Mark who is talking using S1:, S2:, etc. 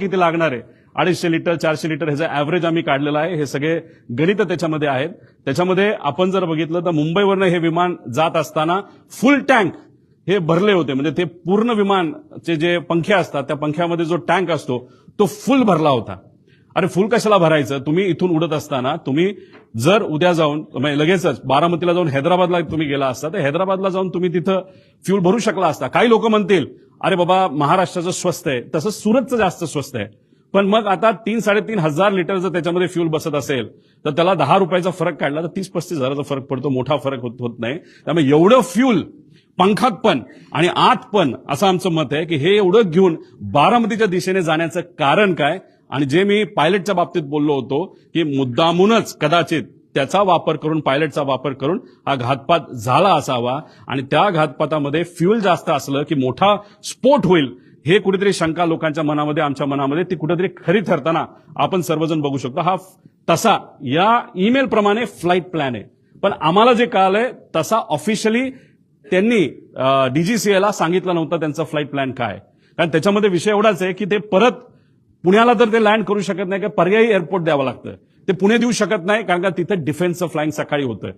S1: किती लागणार आहे 250 लिटर 400 लिटर ह्याचं ऍव्हरेज आम्ही काढलेलं आहे। हे सगळे गणित त्याच्यामध्ये आहेत। त्याच्यामध्ये आपण जर बघितलं तर मुंबईवरनं हे विमान जात असताना फुल टँक हे भरले होते, म्हणजे ते पूर्ण विमानचे जे पंखे असतात त्या पंख्यामध्ये जो टँक असतो तो फुल भरला होता। अरे फुल कशाला भरायचं? तुम्ही इथून उडत असताना तुम्ही जर उद्या जाऊन लगेचच बारामतीला जाऊन हैदराबादला तुम्ही गेला असता तर हैदराबादला जाऊन तुम्ही तिथं फ्यूल भरू शकला असता। काही लोक म्हणतील अरे बाबा महाराष्ट्राचं स्वस्त आहे, तसं सुरतचं जास्त स्वस्त आहे, पण मग आता 3-3.5 हजार लिटर जर त्याच्यामध्ये फ्यूल बसत असेल तर त्याला 10 रुपयाचा फरक काढला तर 30-35 हजाराचा फरक पडतो, मोठा फरक होत नाही। त्यामुळे एवढं फ्यूल पंखात पण आणि आत पण असं आमचं मत आहे की हे एवढं घेऊन बारामतीच्या दिशेने जाण्याचं कारण काय? आणि जे मी पायलटच्या बाबतीत बोललो होतो की मुद्दामूनच कदाचित त्याचा वापर करून पायलटचा वापर करून हा घातपात झाला असावा आणि त्या घातपातामध्ये फ्यूल जास्त असलं की मोठा स्फोट होईल हे कुठेतरी शंका लोकांच्या मनामध्ये आमच्या मनामध्ये ती कुठेतरी खरी ठरताना आपण सर्वजण बघू शकतो। हा तसा या ईमेल प्रमाणे फ्लाईट प्लॅन आहे, पण आम्हाला जे कळालंय तसा ऑफिशियली त्यांनी डीजीसीएला सांगितलं नव्हतं त्यांचा फ्लाईट प्लॅन काय, कारण त्याच्यामध्ये विषय एवढाच आहे की ते परत पुण्याला तर ते लँड करू शकत नाही, की पर्यायी एअरपोर्ट द्यावं लागतं। ते पुणे देऊ शकत नाही कारण का तिथे डिफेन्सचं फ्लाइंग सकाळी होतं।